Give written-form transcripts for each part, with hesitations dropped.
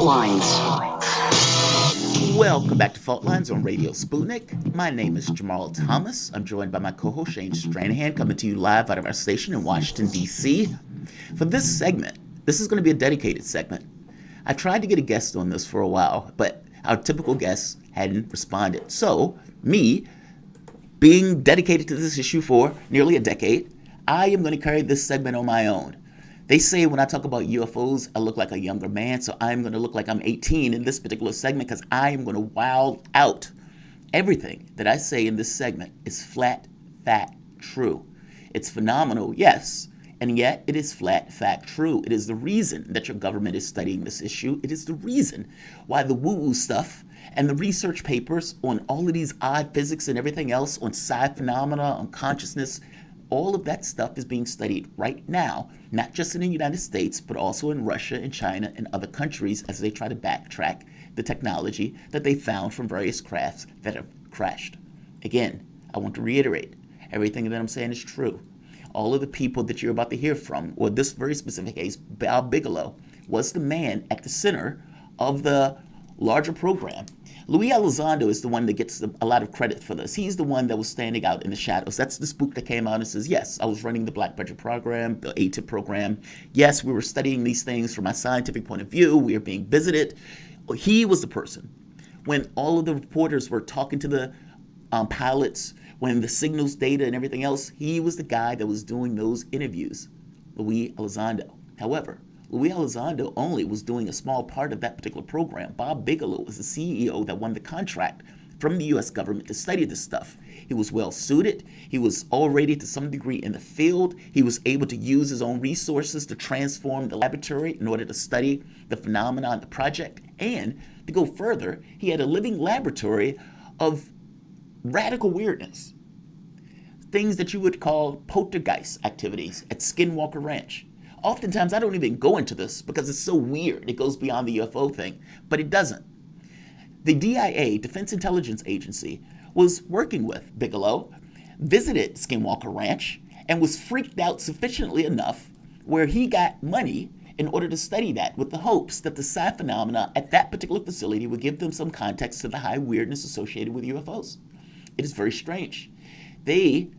Fault Lines. Welcome back to Fault Lines on Radio Sputnik. My name is Jamal Thomas. I'm joined by my co-host Shane Stranahan, coming to you live out of our station in Washington, D.C. For this segment, this is going to be a dedicated segment. I tried to get a guest on this for a while, but our typical guest hadn't responded. So, me, being dedicated to this issue for nearly a decade, I am going to carry this segment on my own. They say when I talk about UFOs, I look like a younger man, so I'm going to look like I'm 18 in this particular segment because I am going to wild out. Everything that I say in this segment is flat, fact, true. It's phenomenal, yes, and yet it is flat, fact, true. It is the reason that your government is studying this issue. It is the reason why the woo-woo stuff and the research papers on all of these odd physics and everything else, on psi phenomena, on consciousness, all of that stuff is being studied right now, not just in the United States, but also in Russia and China and other countries as they try to backtrack the technology that they found from various crafts that have crashed. Again, I want to reiterate, everything that I'm saying is true. All of the people that you're about to hear from, or this very specific case, Bigelow, was the man at the center of the larger program. Luis Elizondo is the one that gets a lot of credit for this. He's the one that was standing out in the shadows. That's the spook that came out and says, yes, I was running the Black Budget program, the ATIP program. Yes, we were studying these things from a scientific point of view. We are being visited. He was the person. When all of the reporters were talking to the pilots, when the signals data and everything else, he was the guy that was doing those interviews, Luis Elizondo. However, Luis Elizondo only was doing a small part of that particular program. Bob Bigelow was the CEO that won the contract from the U.S. government to study this stuff. He was well suited. He was already to some degree in the field. He was able to use his own resources to transform the laboratory in order to study the phenomena in the project. And to go further, he had a living laboratory of radical weirdness. Things that you would call poltergeist activities at Skinwalker Ranch. Oftentimes, I don't even go into this because it's so weird. It goes beyond the UFO thing, but it doesn't. The DIA, Defense Intelligence Agency, was working with Bigelow, visited Skinwalker Ranch, and was freaked out sufficiently enough where he got money in order to study that with the hopes that the psi phenomena at that particular facility would give them some context to the high weirdness associated with UFOs. It is very strange. They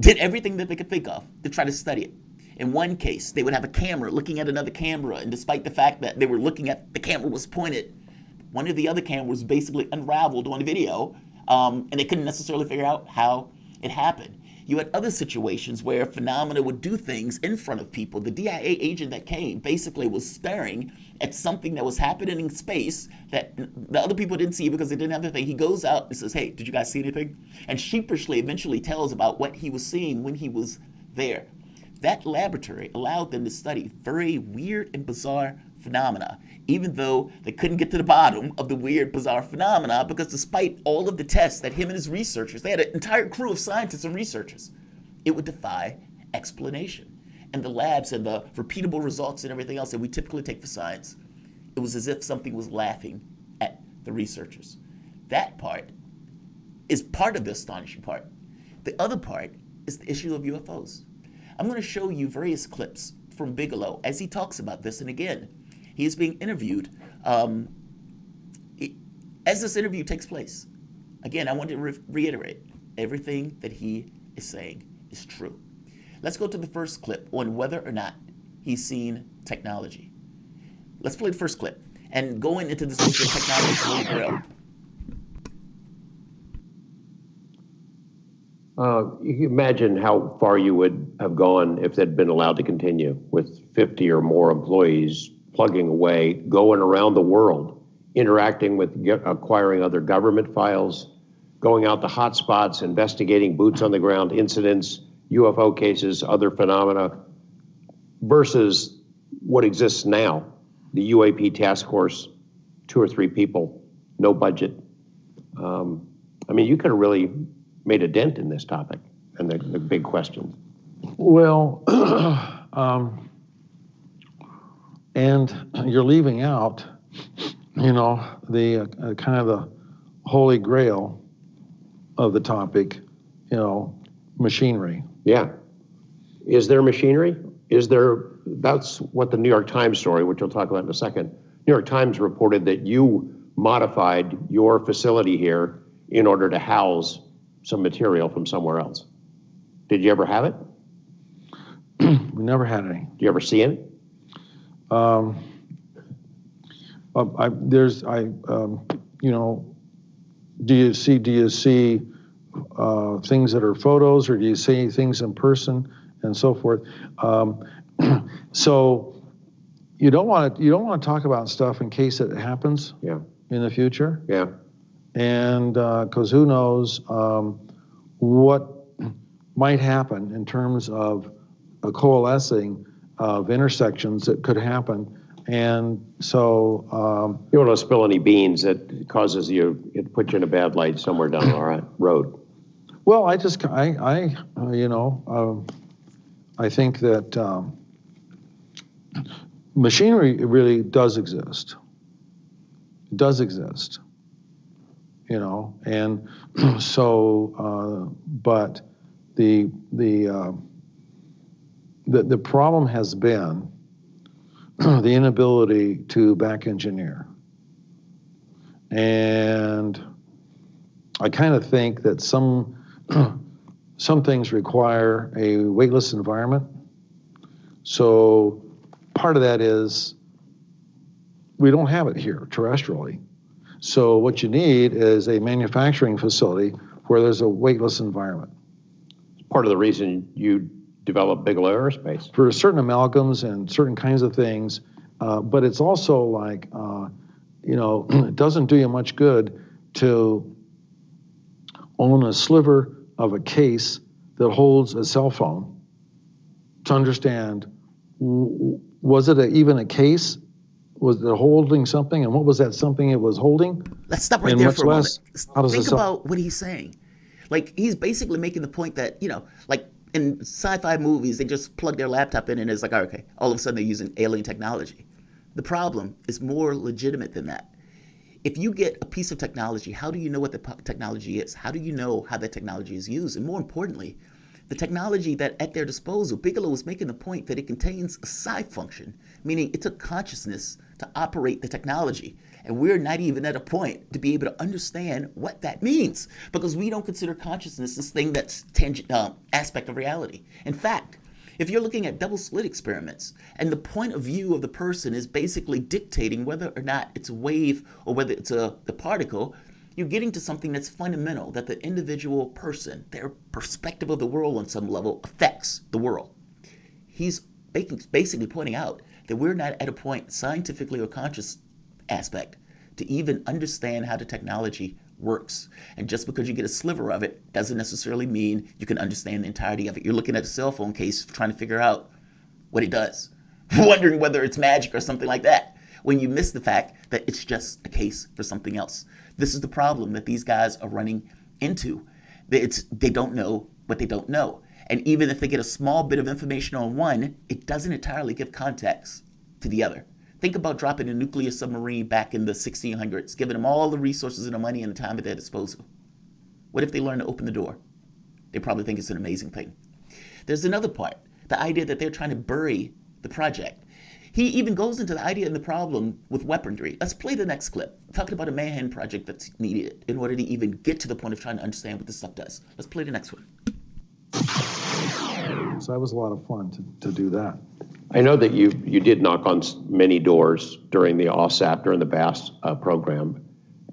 did everything that they could think of to try to study it. In one case, they would have a camera looking at another camera, and despite the fact that they were looking at the camera was pointed, one of the other cameras basically unraveled on video, and they couldn't necessarily figure out how it happened. You had other situations where phenomena would do things in front of people. The DIA agent that came basically was staring at something that was happening in space that the other people didn't see because they didn't have the thing. He goes out and says, hey, did you guys see anything? And sheepishly eventually tells about what he was seeing when he was there. That laboratory allowed them to study very weird and bizarre phenomena, even though they couldn't get to the bottom of the weird, bizarre phenomena, because despite all of the tests that him and his researchers, they had an entire crew of scientists and researchers, it would defy explanation. And the labs and the repeatable results and everything else that we typically take for science, it was as if something was laughing at the researchers. That part is part of the astonishing part. The other part is the issue of UFOs. I'm going to show you various clips from Bigelow as he talks about this. And again, he is being interviewed. As this interview takes place, again, I want to reiterate, everything that he is saying is true. Let's go to the first clip on whether or not he's seen technology. Let's play the first clip and going into this issue of technology for real. You can imagine how far you would have gone if they'd been allowed to continue with 50 or more employees plugging away, going around the world, interacting with, acquiring other government files, going out to hotspots, investigating boots on the ground incidents, UFO cases, other phenomena, versus what exists now, the UAP task force, 2 or 3 people, no budget. I mean, you could have really made a dent in this topic and the big questions. Well, and you're leaving out, the kind of the holy grail of the topic, machinery. Yeah. Is there machinery? Is there, that's what the New York Times story, which we'll talk about in a second, New York Times reported that you modified your facility here in order to house some material from somewhere else. Did you ever have it? We never had any. Do you ever see it? Do you see things that are photos, or do you see things in person and so forth? So you don't want to talk about stuff in case it happens Yeah. in the future. Yeah. And because who knows what might happen in terms of a coalescing of intersections that could happen. And so You don't want to spill any beans that causes it puts you in a bad light somewhere down the road. well, I think that machinery really does exist. It does exist, and so, but the problem has been the inability to back engineer. And I kind of think that some things require a weightless environment. So part of that is we don't have it here terrestrially. So what you need is a manufacturing facility where there's a weightless environment. Part of the reason you develop Bigelow Aerospace. For certain amalgams and certain kinds of things, but it's also like, it doesn't do you much good to own a sliver of a case that holds a cell phone to understand, was it even a case? Was it holding something? And what was that something it was holding? Let's stop right And there much for a less, how moment. does Think it sound? about what he's saying. Like, he's basically making the point that, like in sci-fi movies, they just plug their laptop in and it's like, okay, all of a sudden they're using alien technology. The problem is more legitimate than that. If you get a piece of technology, how do you know what the technology is? How do you know how that technology is used? And more importantly, the technology that at their disposal, Bigelow was making the point that it contains a psi function, meaning it took consciousness to operate the technology. And we're not even at a point to be able to understand what that means, because we don't consider consciousness this thing that's aspect of reality. In fact, if you're looking at double slit experiments and the point of view of the person is basically dictating whether or not it's a wave or whether it's the particle, you're getting to something that's fundamental, that the individual person, their perspective of the world on some level affects the world. He's basically pointing out that we're not at a point scientifically or conscious aspect to even understand how the technology works. And just because you get a sliver of it doesn't necessarily mean you can understand the entirety of it. You're looking at a cell phone case trying to figure out what it does, wondering whether it's magic or something like that, when you miss the fact that it's just a case for something else. This is the problem that these guys are running into. They don't know what they don't know. And even if they get a small bit of information on one, it doesn't entirely give context to the other. Think about dropping a nuclear submarine back in the 1600s, giving them all the resources and the money and the time at their disposal. What if they learn to open the door? They probably think it's an amazing thing. There's another part, the idea that they're trying to bury the project. He even goes into the idea and the problem with weaponry. Let's play the next clip, talking about a Manhattan Project that's needed in order to even get to the point of trying to understand what this stuff does. Let's play the next one. So that was a lot of fun to do that. I know that you did knock on many doors during the OSAP, during the BASS program,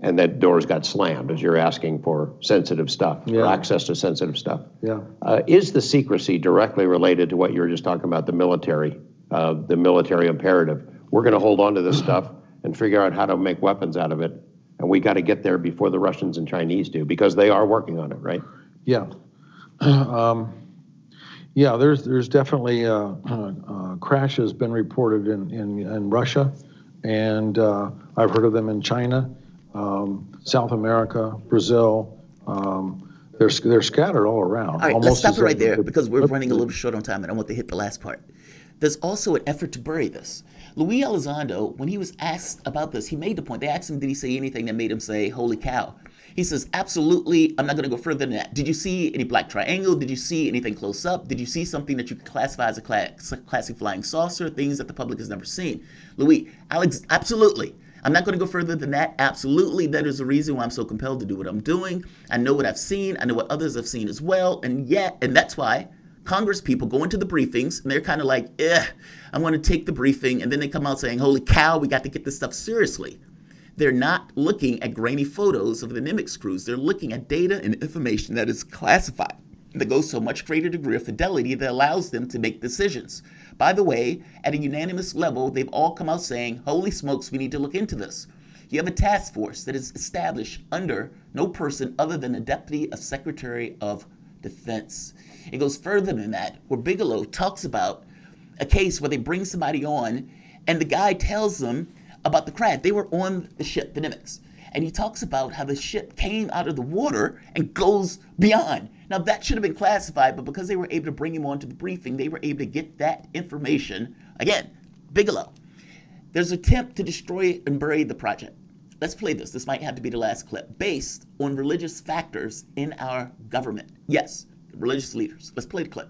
and that doors got slammed as you're asking for sensitive stuff, or access to sensitive stuff. Yeah. Is the secrecy directly related to what you were just talking about, the military imperative? We're going to hold on to this stuff and figure out how to make weapons out of it, and we got to get there before the Russians and Chinese do, because they are working on it, right? Yeah. Yeah, there's definitely crashes been reported in Russia, and I've heard of them in China, South America, Brazil. They're scattered all around. All right, let's stop it right there because we're running a little short on time and I want to hit the last part. There's also an effort to bury this. Luis Elizondo, when he was asked about this, he made the point. They asked him, did he say anything that made him say, holy cow? He says, absolutely, I'm not going to go further than that. Did you see any black triangle? Did you see anything close up? Did you see something that you could classify as a classic flying saucer? Things that the public has never seen? Louis, Alex, absolutely. I'm not going to go further than that. Absolutely, that is the reason why I'm so compelled to do what I'm doing. I know what I've seen. I know what others have seen as well. And that's why Congress people go into the briefings and they're kind of like, I'm going to take the briefing. And then they come out saying, holy cow, we got to get this stuff seriously. They're not looking at grainy photos of the Nimitz crews. They're looking at data and information that is classified, that goes to a much greater degree of fidelity that allows them to make decisions. By the way, at a unanimous level, they've all come out saying, holy smokes, we need to look into this. You have a task force that is established under no person other than the Deputy of Secretary of Defense. It goes further than that, where Bigelow talks about a case where they bring somebody on and the guy tells them about the crash. They were on the ship, the Nimitz. And he talks about how the ship came out of the water and goes beyond. Now, that should have been classified, but because they were able to bring him onto the briefing, they were able to get that information. Again, Bigelow. There's an attempt to destroy and bury the project. Let's play this. This might have to be the last clip. Based on religious factors in our government. Yes, religious leaders. Let's play the clip.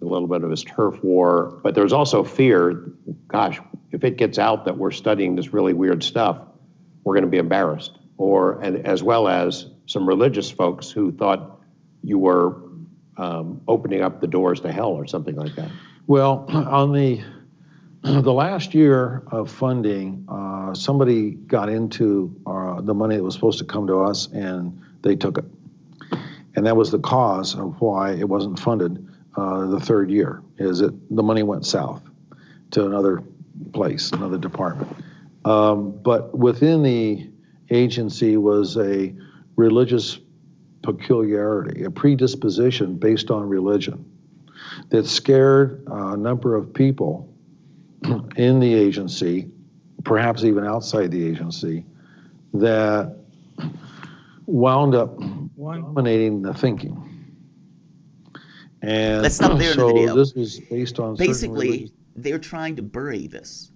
A little bit of this turf war, but there's also fear, gosh, if it gets out that we're studying this really weird stuff, we're going to be embarrassed. And as well as some religious folks who thought you were opening up the doors to hell or something like that. Well, on the last year of funding, somebody got into the money that was supposed to come to us, and they took it. And that was the cause of why it wasn't funded the third year, is that the money went south to another place, another department. But within the agency was a religious peculiarity, a predisposition based on religion that scared a number of people in the agency, perhaps even outside the agency, that wound up dominating the thinking. And let's stop there in the so video. this was based on basically they're trying to bury this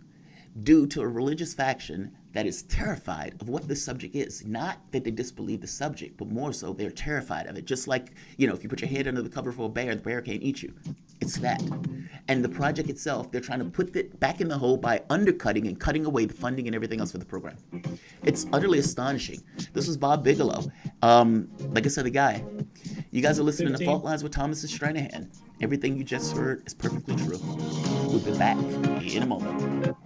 due to a religious faction that is terrified of what this subject is. Not that they disbelieve the subject, but more so they're terrified of it. Just like, if you put your head under the cover for a bear, the bear can't eat you. It's that. And the project itself, they're trying to put it back in the hole by undercutting and cutting away the funding and everything else for the program. It's utterly astonishing. This was Bob Bigelow. Like I said, the guy. You guys are listening to Fault Lines with Thomas and Stranahan. Everything you just heard is perfectly true. We'll be back in a moment.